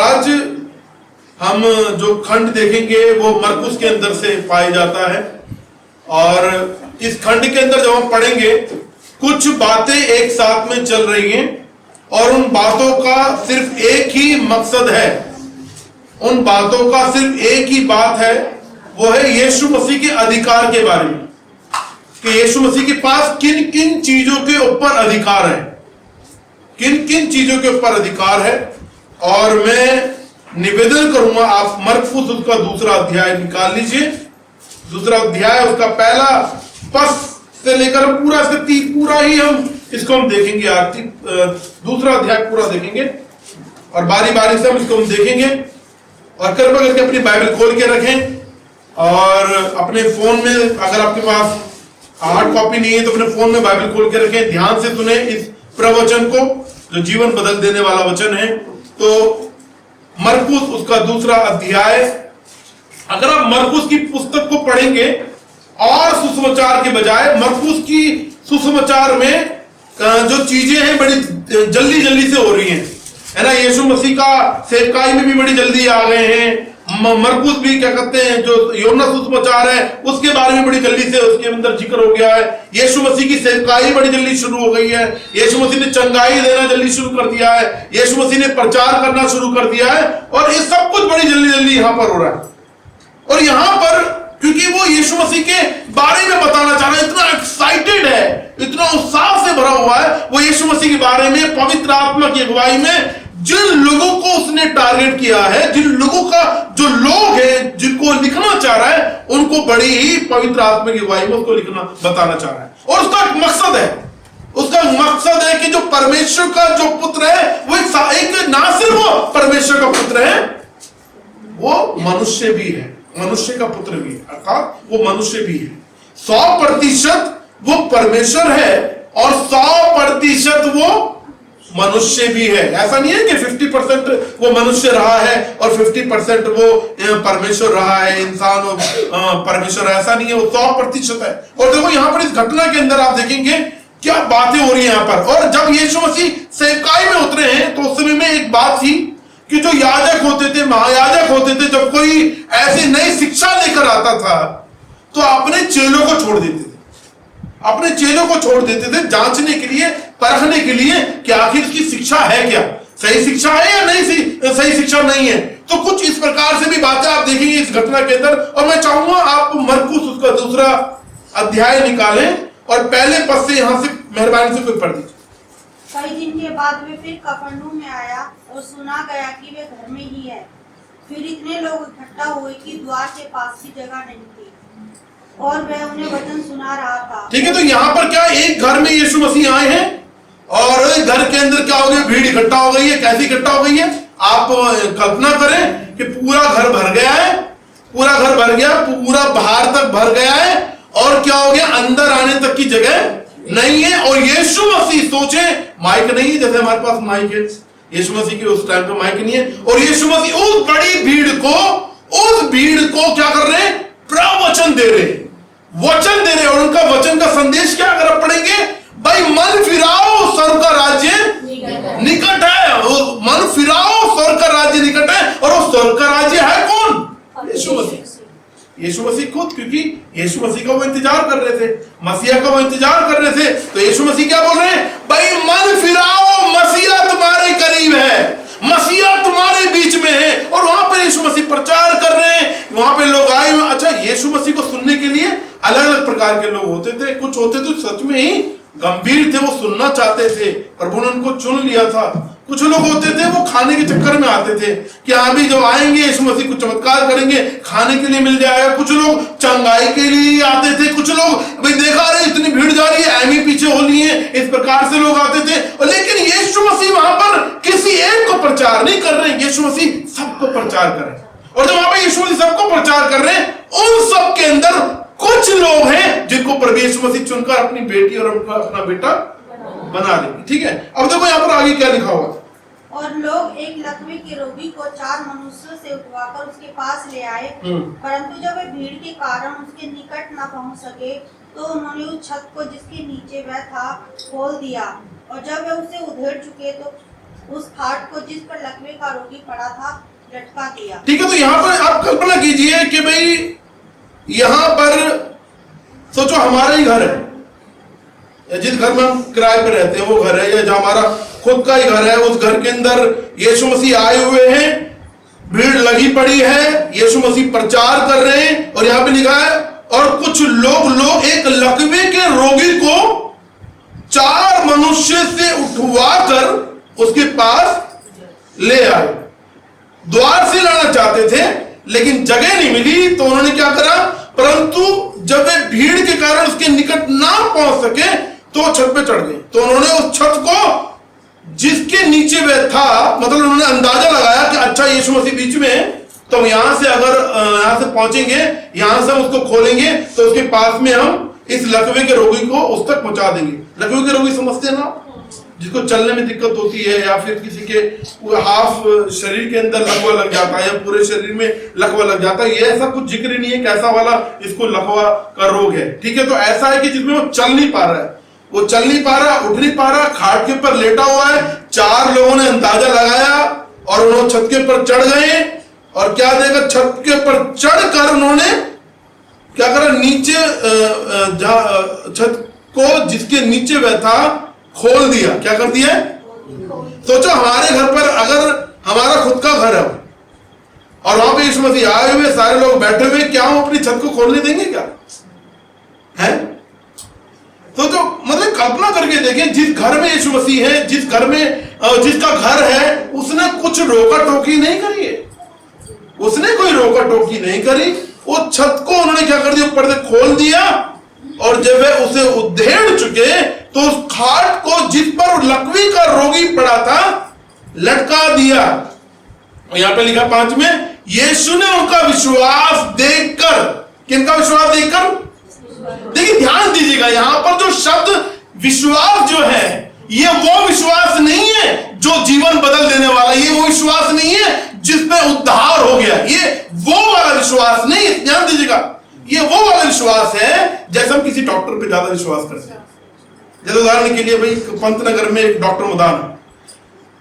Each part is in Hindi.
आज हम जो खंड देखेंगे वो मरकुस के अंदर से पाया जाता है। और इस खंड के अंदर जब हम पढ़ेंगे कुछ बातें एक साथ में चल रही हैं और उन बातों का सिर्फ एक ही मकसद है, उन बातों का सिर्फ एक ही बात है, वो है यीशु मसीह के अधिकार के बारे में, कि यीशु मसीह के पास किन किन चीजों के ऊपर अधिकार है, किन किन चीजों के ऊपर अधिकार है। और मैं निवेदन करूंगा आप मरकुस उसका दूसरा अध्याय निकाल लीजिए, दूसरा अध्याय उसका पहला पद से लेकर पूरा ही हम इसको हम देखेंगे। आज दूसरा अध्याय पूरा देखेंगे और बारी बारी से हम इसको हम देखेंगे। और कृपया करके अपनी बाइबल खोल के रखें और अपने फोन में, अगर आपके पास हार्ड कॉपी नहीं है तो अपने फोन में बाइबल खोल के रखें, ध्यान से सुने इस प्रवचन को जो जीवन बदल देने वाला वचन है। तो मरकुस उसका दूसरा अध्याय, अगर आप मरकुस की पुस्तक को पढ़ेंगे और सुसमाचार के बजाय मरकुस की सुसमाचार में जो चीजें हैं बड़ी जल्दी जल्दी से हो रही हैं, है ना। यीशु मसीह का सेवकाई में भी बड़ी जल्दी आ गए हैं। मरकुस भी क्या कहते हैं, जो यूहन्ना सुसमाचार है उसके बारे में बड़ी जल्दी से उसके अंदर जिक्र हो गया है। यीशु मसीह की सेवकाई बड़ी जल्दी शुरू हो गई है। यीशु मसीह ने चंगाई देना जल्दी शुरू कर दिया है। यीशु मसीह ने प्रचार करना शुरू कर दिया है और ये सब कुछ बड़ी जल्दी जल्दी यहां पर हो रहा है। और यहां पर क्योंकि वो यीशु मसीह के बारे में बताना चाह रहा है, इतना एक्साइटेड है, इतना उत्साह से भरा हुआ है वो यीशु मसीह के बारे में, पवित्र आत्मा की अगुवाई में जिन लोगों को उसने टारगेट किया है, जिन लोगों का जो लोग हैं जिनको लिखना चाह रहा है, उनको बड़ी ही पवित्र आत्मा की अगुवाई में उसको लिखना बताना चाह रहा है। और उसका एक मकसद है, उसका मकसद है कि जो परमेश्वर का जो पुत्र है वो एक ना सिर्फ वो परमेश्वर का पुत्र है, वो मनुष्य भी है, मनुष्य का पुत्र भी है, अर्थात वो मनुष्य भी है। 100% वो परमेश्वर है और 100% वो मनुष्य भी है। ऐसा नहीं है कि 50% वो मनुष्य रहा है और 50% वो परमेश्वर रहा है, इंसान और परमेश्वर, ऐसा नहीं है, वो 100% है। और देखो यहां पर इस घटना के अंदर आप देखेंगे क्या बातें हो रही है यहां पर। और जब यीशु मसीह सेवकाई में उतरे हैं तो उस समय में एक बात थी कि जो याजक होते थे, महायाजक होते थे, जब कोई ऐसी नई शिक्षा लेकर आता था तो अपने चेलों को छोड़ देते थे, अपने चेलों को छोड़ देते थे जांचने के लिए, परखने के लिए कि आखिर इसकी शिक्षा है क्या, सही शिक्षा है या नहीं, सही शिक्षा नहीं है। तो कुछ इस प्रकार से भी बातें आप देखेंगे इस घटना के अंदर। और मैं चाहूंगा आप मरकुस उसका दूसरा अध्याय निकालें और पहले पद से यहां से मेहरबानी से कोई पढ़ दीजिए। कई दिन के बाद वे फिर कफरनहूम में आया और सुना गया कि वे घर में ही है। फिर इतने लोग इकट्ठा हुए कि द्वार के पास की जगह नहीं थी और वह उन्हें वचन सुना रहा था। ठीक है, तो यहाँ पर क्या एक घर में यीशु मसीह आए हैं और घर के अंदर क्या हो गया, भीड़ इकट्ठा हो गई है। कैसी इकट्ठा हो गई है, आप कल्पना करें कि पूरा घर भर गया है, पूरा घर भर गया, पूरा बाहर तक भर गया है और क्या हो गया, अंदर आने तक की जगह नहीं है। और यीशु मसीह, सोचे माइक नहीं है जैसे हमारे पास माइक है, यीशु मसीह के उस टाइम पे माइक नहीं है, और यीशु मसीह उस बड़ी भीड़ को क्या कर रहे हैं, प्रवचन दे रहे, वचन दे रहे। और उनका वचन का संदेश क्या, अगर आप पढ़ेंगे, भाई मन फिराओ स्वर्ग का राज्य निकट है, मन फिराओ स्वर्ग का राज्य निकट है। और वो स्वर्ग का राज्य है कौन, यीशु मसीह, यीशु मसीह खुद, क्योंकि यीशु मसीह का वो इंतजार कर रहे थे, मसीहा का वो इंतजार कर रहे थे। तो यीशु मसीह क्या बोल रहे हैं, भाई मन फिराओ, मसीहा तुम्हारे करीब है, मसीहा तुम्हारे बीच में है। और वहां पर यीशु मसीह प्रचार कर रहे हैं, वहां पे लोग आए। अच्छा, यीशु मसीह को सुनने के लिए अलग अलग प्रकार के लोग होते थे। कुछ होते थे सच में ही गंभीर थे, वो सुनना चाहते थे, प्रभु ने उनको चुन लिया था। कुछ लोग होते थे वो खाने के चक्कर में आते थे कि अभी जब आएंगे यीशु मसीह कुछ चमत्कार करेंगे, खाने के लिए मिल जाएगा। कुछ लोग चंगाई के लिए आते थे, कुछ लोग भाई देखा रहे इतनी भीड़ जा रही है, एमी पीछे होनी है, इस प्रकार से लोग आते थे। लेकिन यीशु मसीह वहां पर किसी एक को प्रचार नहीं कर रहे, यीशु मसीह सबको प्रचार कर रहे हैं। और जब वहां पर यीशु मसीह सबको प्रचार कर रहे हैं, उन सब के अंदर कुछ लोग हैं जिनको प्रभु यीशु मसीह चुनकर अपनी बेटी और उनका अपना बेटा बना लेंगे। ठीक है, अब देखो यहाँ पर आगे क्या लिखा हुआ। और लोग एक लकवे के रोगी को 4 मनुष्यों से उठवाकर उसके पास ले आए, परंतु जब वे भीड़ के कारण उसके निकट न पहुंच सके तो उन्होंने उस छत को जिसके नीचे वह था खोल दिया। और जब वे उसे उधेड़ चुके तो उस खाट को जिस पर लकवे का रोगी पड़ा था लटका दिया। ठीक है, तो यहाँ पर आप कल्पना कीजिए कि भाई यहाँ पर सोचो हमारा ही घर है, या जिस घर में हम किराए पे रहते हैं वो घर है, या जो हमारा खुद का ही घर है, उस घर के अंदर यीशु मसीह आए हुए हैं, भीड़ लगी पड़ी है, यीशु मसीह प्रचार कर रहे हैं, और यहाँ पे लिखा है और कुछ लोग एक लकवे के रोगी को 4 मनुष्य से उठवा कर उसके पास ले आए। द्वार से लाना चाहते थे लेकिन जगह नहीं मिली, तो उन्होंने क्या करा, परंतु जब वे भीड़ के कारण उसके निकट ना पहुंच सके तो छत पे चढ़ गए। तो उन्होंने उस छत को जिसके नीचे वह था, मतलब उन्होंने अंदाजा लगाया कि अच्छा यीशु मसीह बीच में है, तो हम यहां से अगर यहां से पहुंचेंगे, यहां से हम उसको खोलेंगे तो उसके पास में हम इस लकवे के रोगी को उस तक पहुंचा देंगे। लकवे के रोगी समझते हैं ना, जिसको चलने में दिक्कत होती है, या फिर किसी के हाफ शरीर के अंदर लकवा लग जाता है, या पूरे शरीर में लकवा लग जाता है। ये ऐसा कुछ जिक्र नहीं है कैसा वाला इसको लकवा का रोग है। ठीक है, तो ऐसा है कि जिसमें वो चल नहीं पा रहा है, वो चल नहीं पा रहा, उठ नहीं पा रहा, खाट के ऊपर लेटा हुआ है। 4 लोगों ने अंदाजा लगाया और उन्होंने छत के ऊपर चढ़ गए, और क्या देखा, छत के ऊपर चढ़कर उन्होंने क्या करा, नीचे छत को जिसके नीचे वह था खोल दिया। क्या कर दिया? सोचो हमारे घर पर अगर हमारा खुद का घर है और वहां पे यीशु मसीह आए हुए, सारे लोग बैठे हुए, क्या हम अपनी छत को खोलने देंगे क्या? है? तो जो मतलब कल्पना करके देखें, जिस घर में यीशु मसीह है, जिस घर में जिसका घर है, उसने कुछ रोका टोकी नहीं करी है, उसने कोई रोका टोकी नहीं करी। वो छत को उन्होंने क्या कर दिया, ऊपर से खोल दिया, और जब वे उसे उधेड़ चुके तो उस खाट को जिस पर लकवे का रोगी पड़ा था लटका दिया। यहां पे लिखा 5 में, यीशु ने उनका विश्वास देखकर, किनका विश्वास देखकर? देखिए ध्यान दीजिएगा, यहां पर जो शब्द विश्वास जो है, ये वो विश्वास नहीं है जो जीवन बदल देने वाला, ये वो विश्वास नहीं है जिसमें उद्धार हो गया, ये वो वाला विश्वास नहीं है। ध्यान दीजिएगा, ये वो वाला विश्वास है जैसे हम किसी डॉक्टर पे ज्यादा विश्वास करते हैं। जैसे उदाहरण के लिए भाई पंतनगर में एक डॉक्टर मदान है,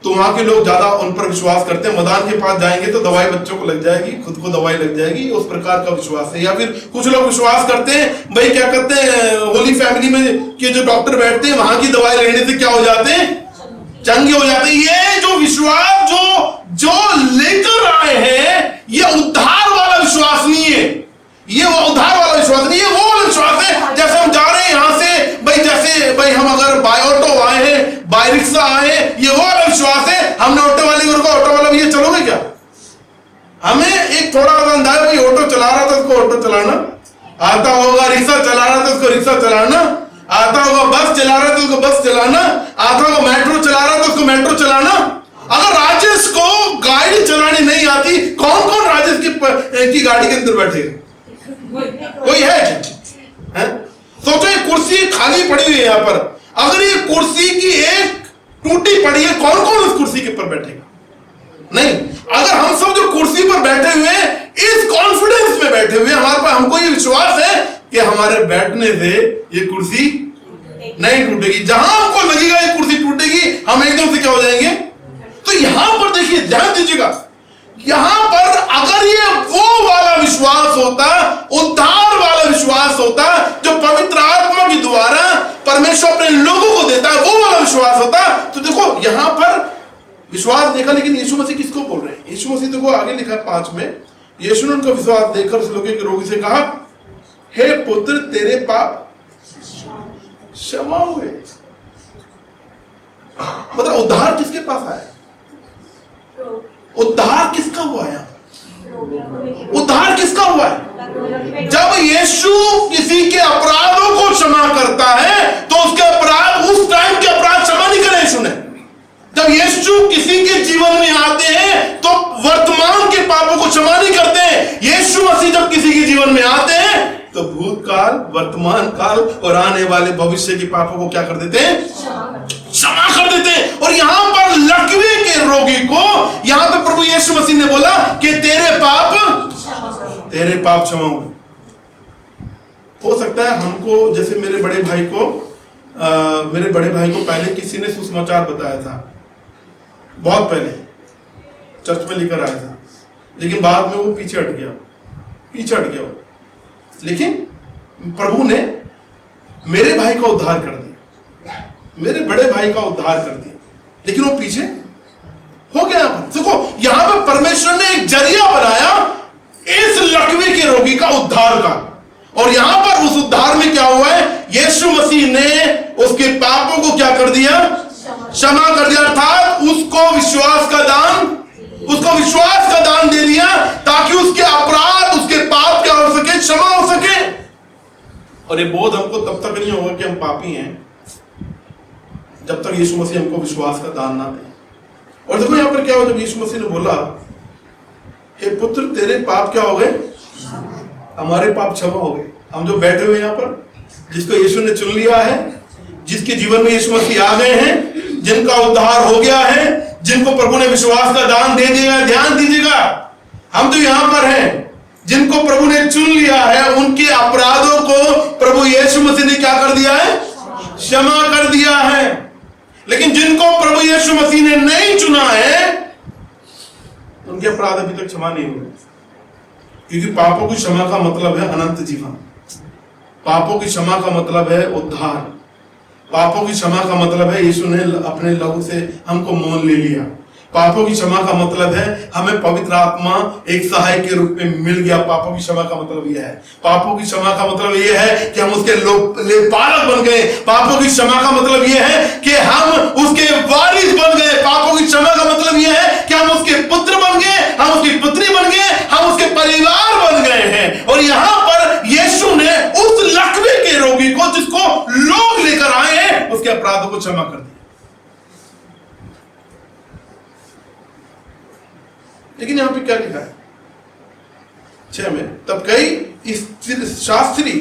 तो वहां के लोग ज्यादा उन पर विश्वास करते हैं। मदान के पास जाएंगे तो दवाई बच्चों को लग जाएगी, खुद को दवाई लग जाएगी, उस प्रकार का विश्वास है। या फिर कुछ लोग विश्वास करते हैं भाई, क्या करते हैं, होली फैमिली में के जो डॉक्टर बैठते हैं, वहां की दवाई लेने से क्या हो जाते हैं, चंगे हो जाते हैं। ये जो विश्वास जो लेकर आए हैं, ये उद्धार वाला विश्वास नहीं है, ये वो उद्धार वाला विश्वास नहीं है, वो वाला विश्वास है जैसे हम जा रहे हैं यहां से भाई, जैसे भाई हम अगर बाय ऑटो आए हैं, बाय रिक्शा आए हैं, ये वो वाला विश्वास है। हमने ऑटो वाले को रुका, ऑटो वाला भैया चलोगे क्या? हमें एक थोड़ा अंदाजा, भाई ऑटो चला रहा था उसको ऑटो चलाना आता होगा, रिक्शा चला रहा था उसको रिक्शा चलाना आता होगा, बस चला रहा था उसको बस चलाना आता होगा, मेट्रो चला रहा था उसको मेट्रो चलाना। अगर राजेश को गाड़ी चलानी नहीं आती, कौन कौन राजेश की गाड़ी के अंदर बैठेगा? कोई है क्या? सोचो ये कुर्सी खाली पड़ी हुई है यहाँ पर, अगर ये कुर्सी की एक टूटी पड़ी है, कौन कौन उस कुर्सी के ऊपर बैठेगा? नहीं। अगर हम सब जो कुर्सी पर बैठे हुए हैं, इस कॉन्फिडेंस में बैठे हुए, हमारे पास हमको ये विश्वास है कि हमारे बैठने से ये कुर्सी नहीं टूटेगी। जहां हमको लगेगा ये कुर्सी टूटेगी, हम एकदम से क्या हो जाएंगे? तो यहां पर देखिए, ध्यान दीजिएगा, यहां पर अगर ये वो वाला विश्वास होता, उद्धार वाला विश्वास होता, जो पवित्र आत्मा के द्वारा परमेश्वर अपने लोगों को देता है, वो वाला विश्वास होता, तो देखो यहां पर विश्वास देखा। लेकिन यीशु मसीह किसको बोल रहे हैं? यीशु मसीह देखो आगे लिखा है 5 में, यीशु ने उनका विश्वास देखकर उस लकवे के रोगी से कहा, हे पुत्र, तेरे पाप क्षमा हुए। मतलब उद्धार किसके पास आया? उद्धार किसका हुआ है? उद्धार किसका हुआ है? जब यीशु किसी के अपराधों को क्षमा करता है तो उसके अपराध, उस टाइम के अपराध क्षमा नहीं करे यीशु ने। जब यीशु किसी के जीवन में आते हैं तो वर्तमान के पापों को क्षमा नहीं करते हैं। यीशु मसीह जब किसी के जीवन में आते हैं तो भूतकाल, वर्तमान काल और आने वाले भविष्य के पापों को क्या कर देते हैं? क्षमा कर देते हैं। और यहां पर लकवे के रोगी को यहां पे प्रभु यीशु मसीह ने बोला कि तेरे पाप क्षमा हुए। हो सकता है हमको, जैसे मेरे बड़े भाई को पहले किसी ने सुसमाचार बताया था बहुत पहले चर्च में लेकर आया था, लेकिन बाद में वो पीछे हट गया वो। लेकिन प्रभु ने मेरे भाई का उद्धार कर दिया, मेरे बड़े भाई का उद्धार कर दिया, लेकिन वो पीछे हो गया। देखो यहां पर परमेश्वर ने एक जरिया बनाया इस लकवे के रोगी का उद्धार का, और यहां पर उस उद्धार में क्या हुआ है, यीशु मसीह ने उसके पापों को क्या कर दिया, क्षमा कर दिया, अर्थात उसको विश्वास का दान दे दिया, ताकि उसके अपराध, उसके पाप क्या हो सके, क्षमा हो सके। और ये बोध हमको तब तक नहीं होगा कि हम पापी हैं जब तक यीशु मसीह हमको विश्वास का दान ना दे। और देखो यहां पर क्या हुआ, जब यीशु मसीह ने बोला, हे पुत्र तेरे पाप क्या हो गए, हमारे पाप क्षमा हो गए। हम जो बैठे हुए यहाँ पर, जिसको यीशु ने चुन लिया है, जिसके जीवन में यीशु मसीह आ गए हैं, जिनका उद्धार हो गया है, जिनको प्रभु ने विश्वास का दान दे दिया, ध्यान दीजिएगा, हम तो यहां पर हैं, जिनको प्रभु ने चुन लिया है, उनके अपराधों को प्रभु यीशु मसीह ने क्या कर दिया है, क्षमा कर दिया है। लेकिन जिनको प्रभु यीशु मसीह ने नहीं चुना है, उनके अपराध अभी तक क्षमा नहीं हुए, क्योंकि पापों की क्षमा का मतलब है अनंत जीवन, पापों की क्षमा का मतलब है उद्धार, पापों की क्षमा का मतलब है यीशु ने अपने लहू से हमको मोल ले लिया, पापों की क्षमा का मतलब है हमें पवित्र आत्मा एक सहायक के रूप में मिल गया। पापों की क्षमा का मतलब यह है, पापों की क्षमा का मतलब यह है कि हम उसके लेपालक बन गए। पापों की क्षमा का मतलब यह है कि हम उसके वारिस बन गए। पापों की क्षमा का मतलब यह है कि हम उसके पुत्र बन गए, हम उसकी पुत्री बन गए, हम उसके परिवार बन गए हैं। और यहां पर यीशु ने उस लकवे के रोगी को, जिसको लोग लेकर आए हैं, उसके अपराधों को क्षमा कर दिया। लेकिन यहां पे क्या लिखा है 6 में, तब कई शास्त्री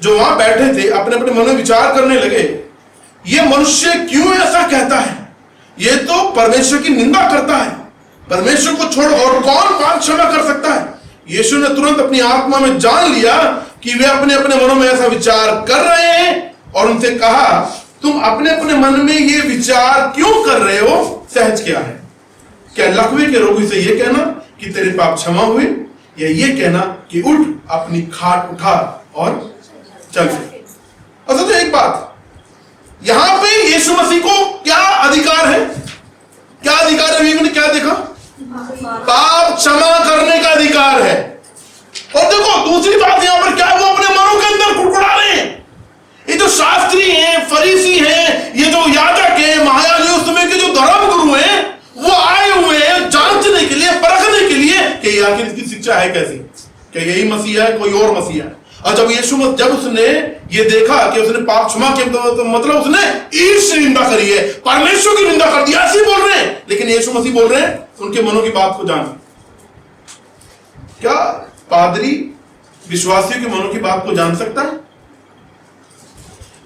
जो वहां बैठे थे अपने अपने मन में विचार करने लगे, ये मनुष्य क्यों ऐसा कहता है, ये तो परमेश्वर की निंदा करता है, परमेश्वर को छोड़ और कौन पाप क्षमा कर सकता है। यीशु ने तुरंत अपनी आत्मा में जान लिया कि वे अपने अपने मनों में ऐसा विचार कर रहे हैं, और उनसे कहा, तुम अपने अपने मन में ये विचार क्यों कर रहे हो, सहज क्या है, क्या लकवे के रोगी से यह कहना कि तेरे पाप क्षमा हुए, या यह कहना कि उठ अपनी खाट उठा और चल फिर। अच्छा तो एक बात, यहां पे यीशु मसीह को क्या अधिकार है, क्या अधिकार है, ने क्या देखा, पाप क्षमा करने का अधिकार है। और देखो दूसरी बात यहां पर क्या है, वो अपने मनों के अंदर कुड़कुड़ा रहे हैं। ये जो शास्त्री हैं, फरीसी हैं, ये जो याजक हैं, महायाजक, उस समय के जो धर्म गुरु हैं, वो आए हुए हैं जांचने के लिए, परखने के लिए कि आखिर इसकी शिक्षा है कैसी, क्या यही मसीह है, कोई और मसीह है। और जब उसने ये देखा कि उसने पाप क्षमा किया, तो मतलब उसने ईर्ष्या की निंदा करी है, परमेश्वर की निंदा कर दी, ऐसे बोल रहे हैं। लेकिन यीशु मसीह बोल रहे हैं उनके मनों की बात को जान। क्या पादरी विश्वासियों के मनों की बात को जान सकता है?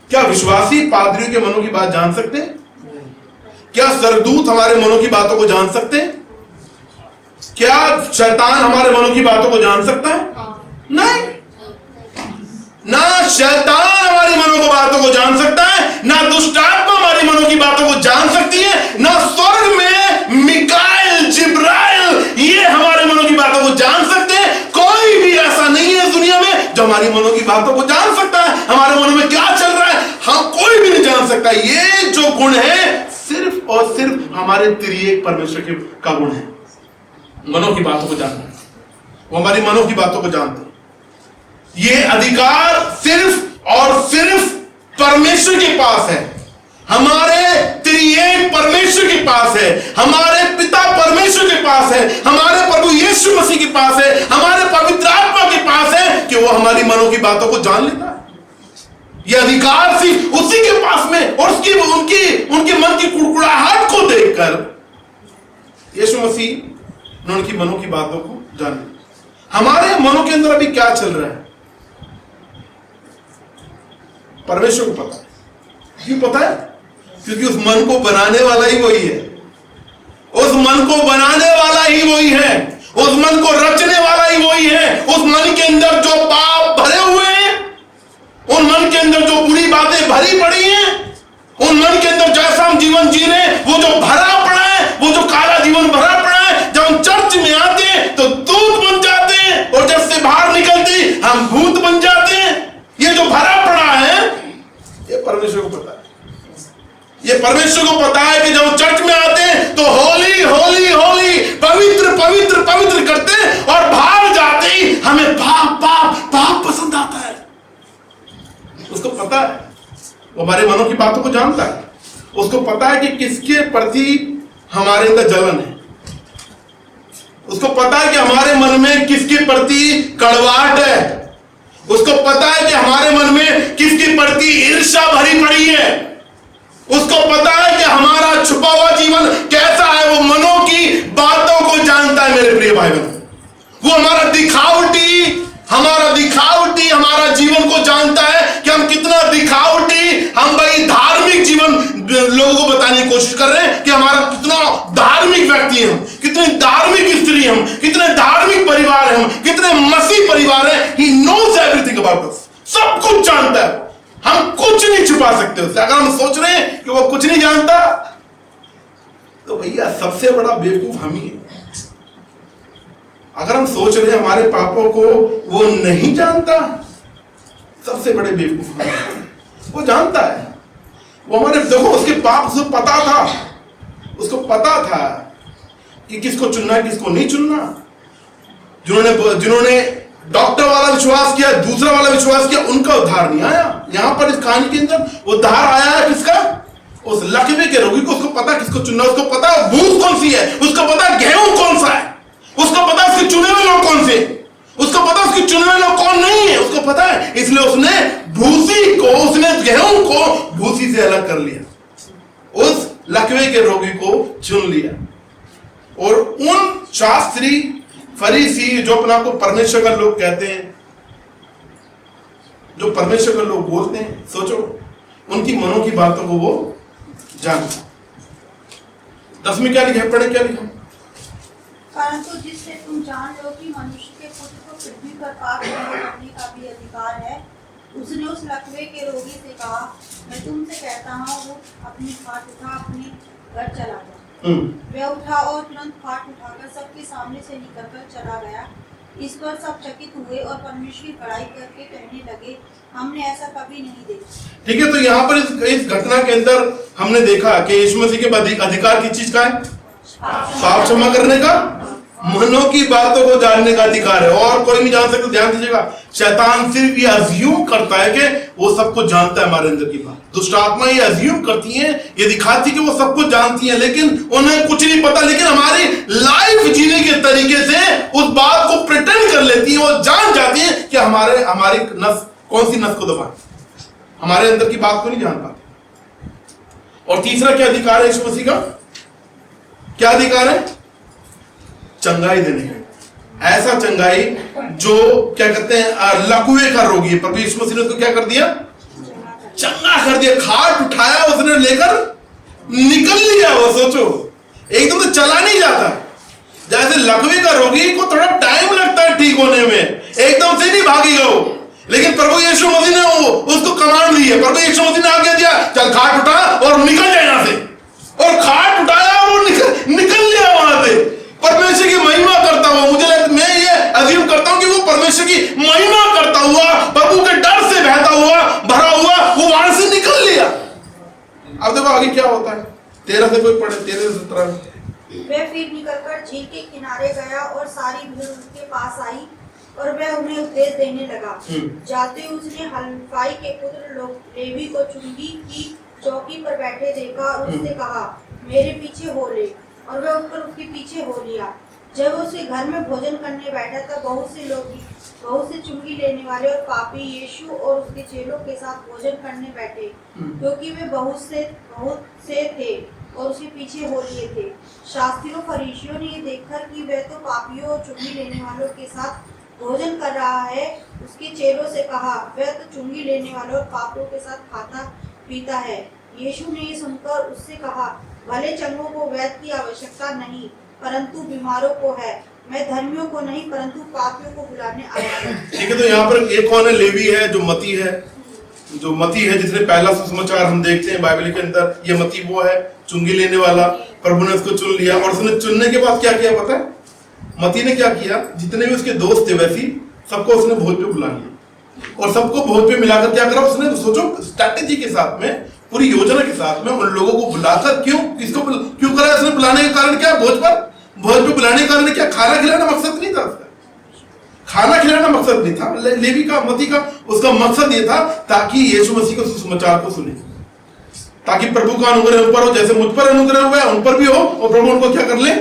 क्या विश्वासी पादरियों के मनों की बात जान सकते हैं? क्या स्वर्गदूत हमारे मनों की बातों को जान सकते हैं? क्या शैतान हमारे मनों की बातों को जान सकता है? नहीं, ना शैतान हमारी मनों की बातों को जान सकता है, ना दुष्ट आत्मा हमारी मनों की बातों को जान सकती है, ना स्वर्ग में मिकाएल, जिब्राइल ये हमारे मनों की बातों को जान सकते हैं। कोई भी ऐसा नहीं है दुनिया में जो हमारी मनों की बातों को जान सकता है। हमारे मनों में क्या चल रहा है हम कोई भी नहीं जान सकता। ये जो गुण है सिर्फ और सिर्फ हमारे त्रिएक परमेश्वर का गुण है, मनों की बातों को जानना। वो हमारी मनों की बातों को जानते हैं। ये अधिकार सिर्फ और सिर्फ परमेश्वर के पास है, हमारे त्रिएक परमेश्वर के पास है, हमारे पिता परमेश्वर के पास है, हमारे प्रभु यीशु मसीह के पास है, हमारे पवित्र आत्मा के पास है कि वो हमारी मनों की बातों को जान लेता है। ये अधिकार सिर्फ उसी के पास में, और उसकी उनके मन की कुड़कुड़ाहट को देखकर यीशु मसीह ने उनकी मनों की बातों को जान लिया। हमारे मनों के अंदर अभी क्या चल रहा है परमेश्वर को पता है। क्यों पता है? क्योंकि उस मन को बनाने वाला ही वही है, उस मन को बनाने वाला ही वही है, उस मन को रचने वाला ही वही है। उस मन के अंदर जो पाप भरे हुए हैं, उन मन के अंदर जो बुरी बातें भरी पड़ी हैं, उन मन के अंदर जैसा हम जीवन जी रहे हैं वो जो भरा पड़ा है, वो जो काला जीवन भरा पड़ा है, जब हम चर्च में आते हैं तो दूत बन जाते हैं, और जब से बाहर निकलते हम भूत बन जाते हैं। ये जो भरा पड़ा है, ये परमेश्वर को पता है। ये परमेश्वर को पता है कि जब चर्च में आते हैं तो होली होली होली, पवित्र पवित्र पवित्र करते हैं, और बाहर जाते ही हमें पाप पाप पाप पसंद आता है। उसको पता है, वो हमारे मनों की बातों को जानता है। उसको पता है कि किसके प्रति हमारे अंदर जलन है। उसको पता है कि हमारे मन में किसके प्रति कड़वाहट है। उसको पता है कि हमारे मन में किसके प्रति ईर्ष्या भरी पड़ी है। उसको पता है कि हमारा छुपा हुआ जीवन कैसा है। वो मनों की बातों को जानता है मेरे प्रिय भाई बहन। वो हमारा दिखावटी हमारा जीवन को जानता है कि हम कितना दिखावटी, हम बड़ी धार्मिक जीवन लोगों को बताने की कोशिश कर रहे हैं कि हमारा कितना धार्मिक व्यक्ति है, हम कितने धार्मिक स्त्री हम, कितने धार्मिक परिवार है, हम कितने मसीह परिवार है। He knows everything about us, सब कुछ जानता है। हम कुछ नहीं छुपा सकते उससे। अगर हम सोच रहे हैं कि वो कुछ नहीं जानता, तो भैया सबसे बड़ा बेवकूफ हम ही है। अगर हम सोच रहे हैं हमारे पापों को वो नहीं जानता, सबसे बड़े बेवकूफ हम हैं। वो जानता है। वो हमारे, देखो उसके पाप उसको पता था। उसको पता था कि किसको चुनना है, किसको नहीं चुनना। जिन्होंने डॉक्टर वाला विश्वास किया, दूसरा वाला विश्वास किया, उनका उद्धार नहीं आया। यहां पर इस कहानी के अंदर उद्धार आया है किसका? उस लकवे के रोगी को। उसको पता किसको चुनना, उसको पता भूत कौन सी है, उसको पता गेहूं कौन सा है, उसको पता उसके चुने हुए लोग कौन से, उसको पता उसके चुने हुए लोग कौन नहीं है, उसको पता है। इसलिए उसने गेहूं को भूसी से अलग कर लिया, उस लकवे के रोगी को चुन लिया। और उन शास्त्री फरीसी जो अपना को परमेश्वर का लोग कहते हैं, जो परमेश्वर का लोग बोलते हैं, सोचो उनकी मनों की बातों को वो जानता। 10 क्या लिखा, पढ़े क्या लिखा? परंतु जिससे तुम जान लो कि मनुष्य के पुत्र को पृथ्वी पर पाप करने का भी अधिकार है, उसने उस लकवे के रोगी से कहा, मैं तुमसे कहता हूँ, अपनी खाट उठा अपने घर चला जा। वह उठा और तुरंत खाट उठाकर सबके सामने से निकलकर चला गया। इस पर सब चकित हुए और परमेश्वर की बड़ाई करके कहने लगे, हमने ऐसा कभी नहीं देखा। ठीक है, तो यहाँ पर इस घटना के अंदर हमने देखा कि यीशु मसीह के अधिकार किस चीज का है? पाप क्षमा करने का, मनों की बातों को जानने का अधिकार है, और कोई नहीं जान सकता। ध्यान दीजिएगा, शैतान सिर्फ ये अज्यूम करता है कि वो सब कुछ जानता है हमारे अंदर की बात। दुष्ट आत्मा ये अज्यूम करती है, ये दिखाती है कि वो सब कुछ जानती है, लेकिन उन्हें कुछ नहीं पता। लेकिन हमारी लाइफ जीने के तरीके से उस बात को प्रिटेंड कर लेती है। वो जान जाती है कि हमारी नस कौन सी नस को दबाए, हमारे अंदर की बात को नहीं जान पाते। और तीसरा क्या अधिकार है यीशु मसीह का? क्या अधिकार है? चंगाई देने का। ऐसा चंगाई जो क्या कहते हैं, लकवे का रोगी है, पर यीशु मसीह ने उसको क्या कर दिया? चंगा कर दिया। खाट उठाया उसने, लेकर निकल लिया। वो सोचो, एकदम तो चला नहीं जाता। जैसे लकवे का रोगी को थोड़ा टाइम लगता है ठीक होने में, एकदम से नहीं भागेगा वो। लेकिन प्रभु यीशु मसीह ने उसको कमांड दी है। प्रभु यीशु मसीह ने आज्ञा दिया, चल खाट उठा और निकल जाए यहां से। और खाट उठाया और वो निकल लिया वहां से, परमेश्वर की महिमा करता हुआ। मैं ये अज्यूम करता हूं कि वो परमेश्वर की महिमा करता हुआ, प्रभु के डर से बहता हुआ, भरा हुआ, वो वहां से निकल लिया। अब देखो आगे क्या होता है। 13 से कोई पढ़े, 13 से 17 में। वह फिर निकलकर झील के किनारे गया और सारी भीड़ उसके पास आई और वह उन्हें उपदेश देने लगा। जाते उसने हलफाई के पुत्र लेवी को चुंगी की चौकी पर बैठे देखा और उससे कहा, मेरे पीछे हो ले। और वह उठकर उसके पीछे हो लिया। जब वो उसके घर में भोजन करने बैठा तब बहुत से चुंगी लेने वाले और पापी यीशु और उसके चेलों के साथ भोजन करने बैठे, क्योंकि वे बहुत से थे और उसके पीछे हो लिए थे। शास्त्रियों फरीसियों ने ये देखकर कि वह तो पापियों और चुंगी लेने वालों के साथ भोजन कर रहा है, उसके चेलों से कहा, वह तो चुंगी लेने वालों और पापियों के साथ खाता पीता है। यीशु ने ये सुनकर उससे कहा, भले चंगों को वैद्य की आवश्यकता नहीं, परंतु बीमारों को है। मैं धर्मियों को नहीं परंतु पापियों को बुलाने आया हूं। ठीक है, तो यहाँ पर एक कौन है? लेवी है, जो मती है। जो मती है, जिसने पहला सुसमाचार हम देखते हैं बाइबल के अंदर, ये मती वो है चुंगी लेने वाला। प्रभु ने उसको चुन लिया और उसने चुनने के बाद क्या किया पता है? मती ने क्या किया, जितने भी उसके दोस्त थे वैसी सबको उसने भोज पे बुला लिया और सबको भोज पे मिलाकर क्या करा उसने, सोचो स्ट्रैटेजी के साथ में, पूरी योजना के साथ में उन लोगों को बुलाकर, क्यों करा उसने? बुलाने का कारण क्या? भोज पे बुलाने का कारण क्या? खाना खिलाना मकसद नहीं था उसका, खाना खिलाना मकसद नहीं था। लेवी का, मती का, उसका मकसद ये था ताकि यीशु मसीह के सुसमाचार को सुने, ताकि प्रभु का अनुग्रह उन पर हो, जैसे मुझ पर अनुग्रह हुआ है उन पर भी हो, और प्रभु उनको क्या कर ले?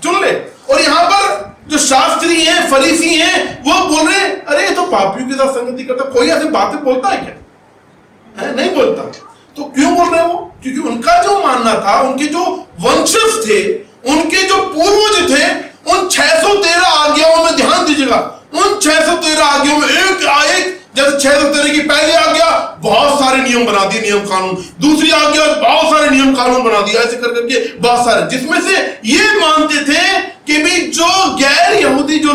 चुन ले। और यहाँ पर जो शास्त्री हैं, फरीसी हैं, वो बोल रहे हैं अरे ये तो पापियों के साथ संगति करता। कोई ऐसी बातें बोलता है क्या? है नहीं बोलता। तो क्यों बोल रहे हैं वो? क्योंकि उनका जो मानना था, उनके जो वंशज थे, उनके जो पूर्वज थे, उन 613 आज्ञाओं में ध्यान दीजिएगा, उन 613 आज्ञाओं में एक जैसे 613 की पहली आज्ञा बहुत सारे नियम बना दिए, नियम कानून, दूसरी आज्ञा बहुत सारे नियम कानून बना दिया, ऐसे कर करके बहुत सारे, जिसमें से ये मानते थे कि भी जो गैर यहूदी जो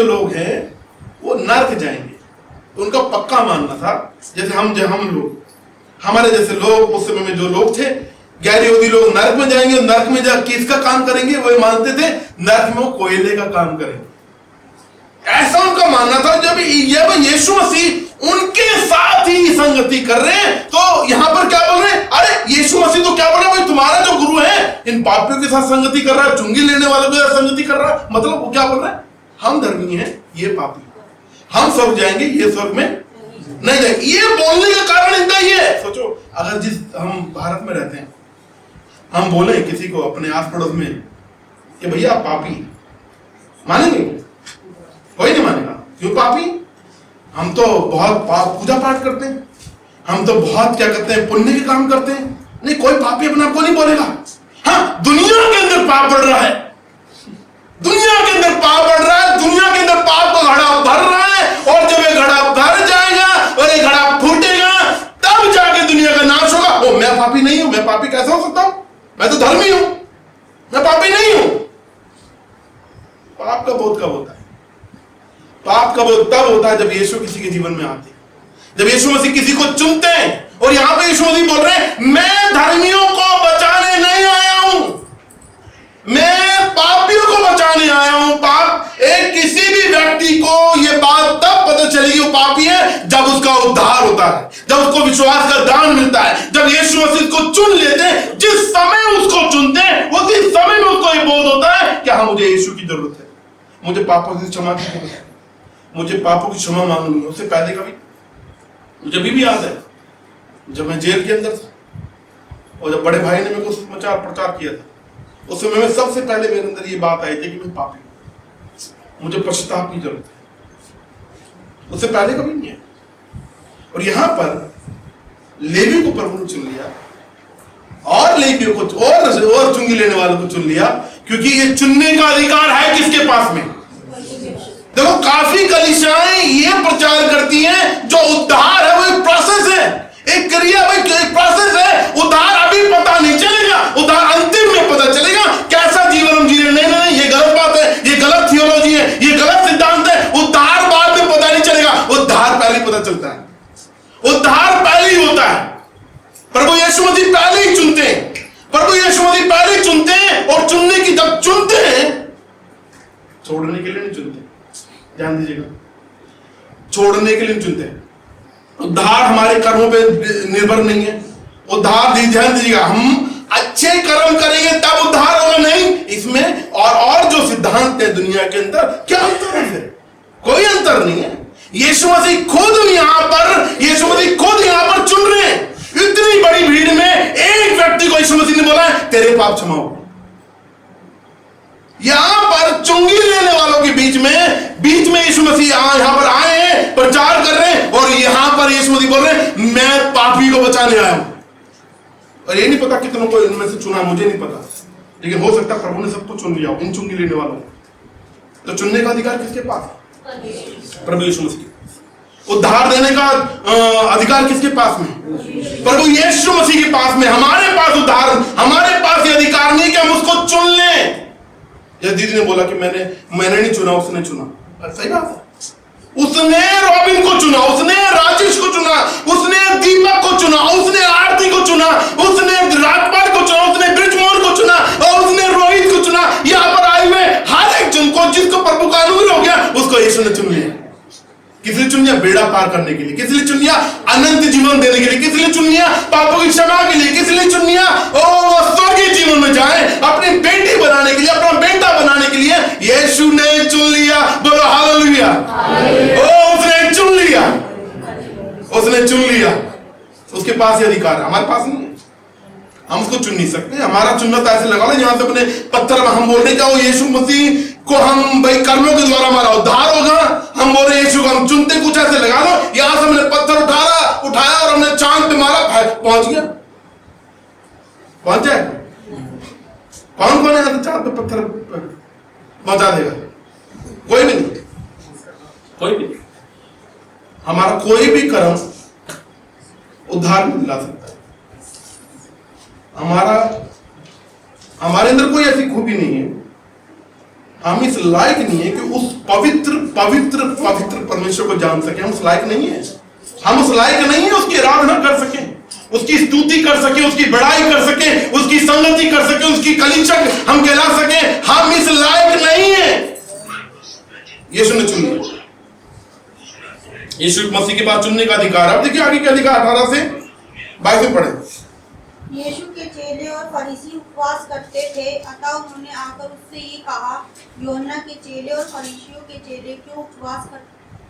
लोग हैं वो नर्क जाएंगे। तो उनका पक्का मानना था, जैसे हम लोग, हमारे जैसे लोग उस समय में जो लोग थे गैर यहूदी लोग नर्क में जाएंगे, नर्क में जाकर किसका काम करेंगे? वो मानते थे नर्क में वो कोयले का काम करेंगे, ऐसा उनका मानना था। जब यीशु मसीह उनके साथ ही संगति कर रहे हैं, तो यहां पर क्या बोल रहे हैं? अरे यीशु मसीह तो क्या बोल रहे हैं? भाई तुम्हारा जो गुरु है इन पापियों के साथ संगति कर रहा है, चुंगी लेने वालों के साथ संगति कर रहा है। मतलब वो क्या बोल रहे हैं? हम धर्मी हैं, ये पापी, हम स्वर्ग जाएंगे, ये स्वर्ग में नहीं जाएंगे। ये बोलने का कारण इनका ये है। सोचो, अगर हम भारत में रहते हैं, हम बोले किसी को अपने आस पड़ोस में कि भैया आप पापी, मानेंगे? कोई नहीं मानेगा। क्यों पापी? हम तो बहुत पूजा पाठ करते हैं, हम तो बहुत क्या करते हैं, पुण्य के काम करते हैं। नहीं, कोई पापी अपने आप को नहीं बोलेगा। हाँ, दुनिया के अंदर पाप बढ़ रहा है, दुनिया के अंदर पाप बढ़ रहा है, दुनिया के अंदर पाप का घड़ा भर रहा है, और जब ये घड़ा भर जाएगा और ये घड़ा फूटेगा तब जाके दुनिया का नाश होगा। ओ, मैं पापी नहीं हूं, मैं पापी कैसे हो सकता हूं? मैं तो धर्मी हूं, मैं पापी नहीं हूं। पाप का बोध कब होता है? पाप का बोध तब होता है जब यीशु किसी के जीवन में आते हैं, जब यीशु मसीह किसी को चुनते हैं। और यहां पे यीशु मसीह बोल रहे हैं मैं धर्मियों को बचाने नहीं आया हूं, मैं पापियों को बचाने आया हूं। पाप एक किसी भी व्यक्ति को यह बात तब पता चलेगी वो पापी है जब उसका उद्धार होता है, जब उसको विश्वास का दान मिलता है, जब यीशु मसीह को चुन लेते हैं। जिस समय उसको चुनते हैं उसी समय में उसको यह बोध होता है कि हाँ, मुझे यीशु की जरूरत है, मुझे पापों की क्षमा की जरूरत है, मुझे पापों की क्षमा मांगनी है। उससे पहले कभी मुझे भी याद है जब मैं जेल के अंदर था और जब बड़े भाई ने मेरे को समाचार प्रचार किया था, उस समय में सबसे पहले मेरे अंदर ये बात आई थी कि मैं पापी हूं, मुझे पश्चाताप की जरूरत है। उससे पहले कभी नहीं है। और यहां पर लेवी को प्रभु ने चुन लिया और लेवियों को और चुंगी लेने वालों को चुन लिया, क्योंकि ये चुनने का अधिकार है किसके पास में? देखो, काफी कलीसियाएं ये प्रचार करती हैं जो उद्धार है वो एक प्रोसेस है, एक क्रिया, एक प्रोसेस है। उद्धार अभी पता नहीं चलेगा, उद्धार अंतिम में पता चलेगा कैसा जीवन हम जी रहे। नहीं, ये गलत बात है, ये गलत थियोलॉजी है, ये गलत सिद्धांत है। उद्धार बाद में पता नहीं चलेगा, उद्धार पहले पता चलता है, उद्धार पहले ही होता है। प्रभु यीशु मसीह पहले ही चुनते हैं, प्रभु यीशु मसीह पहले ही चुनते हैं। और चुनने की जब चुनते हैं, छोड़ने के लिए नहीं चुनते, ध्यान दीजिएगा, छोड़ने के लिए चुनते हैं। उद्धार हमारे कर्मों पे निर्भर नहीं है। उद्धार ध्यान दीजिएगा, हम अच्छे कर्म करेंगे तब उद्धार होगा, नहीं इसमें और जो सिद्धांत है दुनिया के अंदर, क्या अंतर है? फिर कोई अंतर नहीं है। यीशु मसीह खुद यहां पर चुन रहे हैं। इतनी बड़ी भीड़ में एक व्यक्ति को यीशु मसीह ने बोला है तेरे पाप क्षमा हो। यहां पर चुंगी लेने वालों के बीच में यीशु मसीह यहां पर आए हैं, प्रचार कर रहे हैं, और यहां पर यीशु मसीह बोल रहे हैं मैं पापी को बचाने आया हूं। और ये नहीं पता कितनों को इनमें से चुना, मुझे नहीं पता, लेकिन हो सकता प्रभु ने सबको चुन लिया हो, इन चुंगी लेने वालों को। तो चुनने का अधिकार किसके पास? प्रभु यीशु मसीह। उद्धार देने का अधिकार किसके पास में? प्रभु यीशु मसीह के पास में। हमारे पास उद्धार, हमारे पास ये अधिकार नहीं कि हम उसको चुन लें। या दीदी ने बोला कि मैंने नहीं चुना, उसने चुना। सही बात है, उसने रॉबिन को चुना, उसने राजेश को चुना, उसने दीपक को चुना, उसने आरती को चुना, उसने राजपाल को चुना, उसने ब्रिजमोहन को चुना और उसने रोहित को चुना। यहाँ पर आए हुए हर एक जन को जिसको प्रभु का अनुग्रह हो गया उसको यीशु ने चुन लिया। किस लिए चुन लिया? बेड़ा पार करने के लिए। किस लिए चुन लिया? अनंत जीवन देने के लिए। किस लिए चुन लिया? पापों की क्षमा के लिए। किस लिए चुन लिया? ओ स्वर्गीय जीवन में जाए, अपनी बेटी बनाने के लिए, अपना बेटा बनाने के लिए यीशु ने चुन लिया। बोलो हालेलुया। ओ उसने चुन लिया, उसने चुन लिया। उसके पास ये अधिकार है, हमारे पास नहीं है। हम उसको चुन नहीं सकते। हमारा चुनना तो ऐसे लगा लो यहां से अपने पत्थर में हम बोल रहे क्या वो यीशु मसीह को हम भाई कर्मों के द्वारा हमारा उद्धार होगा। हम बोल रहे यीशु को हम चुनते कुछ ऐसे लगा लो यहां से हमने पत्थर उठाया और हमने चांद पे मारा, पहुंच गया। पहुंच जाए? कौन कौन है चांद पे पत्थर पहुंचा देगा? कोई भी नहीं, कोई भी। हमारा कोई भी कर्म उद्धार नहीं ला सकता। हमारे अंदर कोई ऐसी खूबी नहीं है, हम इस लायक नहीं है कि उस पवित्र पवित्र पवित्र परमेश्वर को जान सके। हम उस लायक नहीं है, हम उस लायक नहीं है उसकी आराधना कर सके, उसकी स्तुति कर सके, उसकी बड़ाई कर सके, उसकी संगति कर सके, उसकी कलीचक हम कहला सके। हम इस लायक नहीं है। यीशु ने चुन लिया। यीशु मसीह के पास चुनने का अधिकार। अब देखिए आगे क्या लिखा 18 से 22 में पढ़े। यीशु के चेले और फरीसी उपवास करते थे, अतः उन्होंने आकर उससे ये कहा, यूहन्ना के चेले और फरीसियों के चेले क्यों उपवास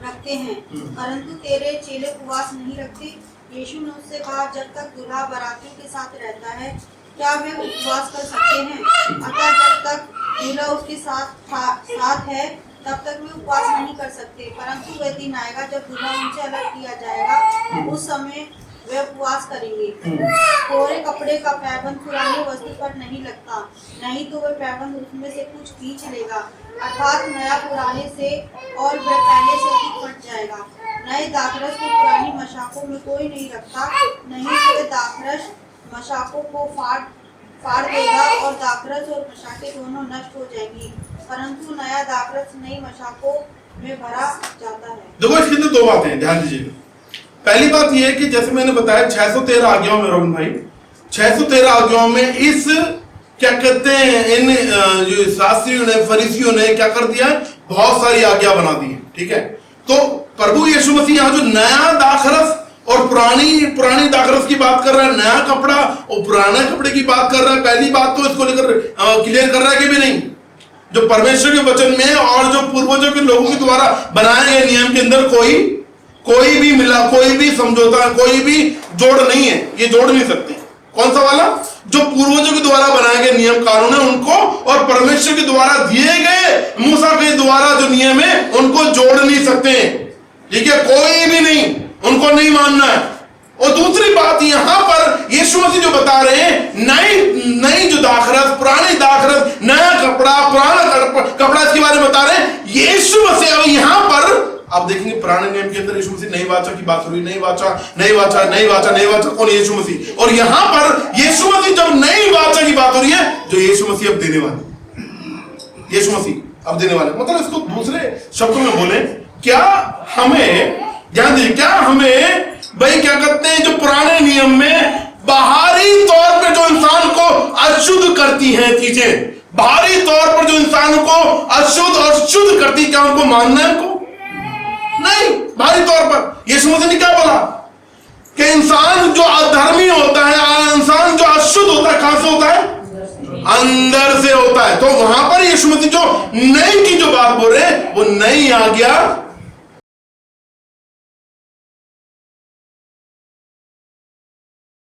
रखते हैं, परंतु तेरे चेले उपवास नहीं रखते? यीशु ने उससे कहा, जब तक दूल्हा बारातियों के साथ रहता है क्या वे उपवास कर सकते हैं? अतः जब तक दूल्हा उसके साथ है तब तक वे उपवास नहीं कर सकते, परंतु वह दिन आएगा जब दूल्हा उनसे अलग किया जाएगा, उस समय वे उपवास करेंगे। कोरे कपड़े का पैबंद पुरानी वस्तु पर नहीं लगता, नहीं तो वह पैबंद उसमें से कुछ खींच लेगा, अर्थात नया पुराने से, और वह पहले से अधिक फट जाएगा। नए दाखरस को पुरानी मशाकों में कोई नहीं रखता, नहीं तो वह दाखरस मशाकों को फाड़ देगा और दाखरस और मशाकें दोनों नष्ट हो जाएंगी, परंतु नया दाखरस नई मशाकों में भरा जाता है। देखो इसके अंदर दो बातें हैं, ध्यान दीजिएगा। पहली बात यह है कि जैसे मैंने बताया 613 आज्ञाओं में रोहन भाई 613 आज्ञाओं में इस क्या कहते हैं इन जो शास्त्रियों ने फरीसियों ने क्या कर दिया, बहुत सारी आज्ञा बना दी है। ठीक है, तो प्रभु यीशु मसीह यहाँ जो नया दाखरस और पुरानी दाखरस की बात कर रहा है, नया कपड़ा और पुराने कपड़े की बात कर रहा है। पहली बात तो इसको लेकर क्लियर कर रहा है कि भी नहीं, जो परमेश्वर के वचन में और जो पूर्वजों के लोगों के द्वारा बनाए गए नियम के अंदर कोई भी मिला, कोई भी समझौता, कोई भी जोड़ नहीं है। ये जोड़ नहीं सकते। कौन सा वाला? जो पूर्वजों के द्वारा बनाए गए नियम कानून है उनको और परमेश्वर के द्वारा दिए गए मूसा के द्वारा जो नियम है उनको जोड़ नहीं सकते। ठीक है, कोई भी नहीं, उनको नहीं मानना है। और दूसरी बात यहां पर यीशु मसीह जो बता रहे हैं, नई जो दाखरस, पुरानी दाखरस, नया कपड़ा, पुराना कपड़ा, इसके बारे में बता रहे हैं यीशु मसीह। अब यहां पर आप देखेंगे पुराने नियम के अंदर यीशु मसीह नई वाचा की बात हो रही, नई वाचा कौन? यीशु मसीह। और यहां पर यीशु मसीह जब नई वाचा की बात हो रही है, जो यीशु मसीह अब देने वाले, यीशु मसीह अब देने वाले, मतलब इसको दूसरे शब्दों में बोले, क्या हमें ध्यान दीजिए, क्या हमें भाई क्या कहते हैं जो पुराने नियम में बाहरी तौर पर जो इंसान को अशुद्ध करती हैं चीजें, बाहरी तौर पर जो इंसान को अशुद्ध और शुद्ध करती, क्या उनको मानना है? उनको नहीं। बाहरी तौर पर यीशु मसीह ने क्या बोला कि इंसान जो अधर्मी होता है, इंसान जो अशुद्ध होता है, कहां से होता है? अंदर से होता है। तो वहां पर यीशु मसीह जो नई की जो बात बोल रहे हैं वो नई आज्ञा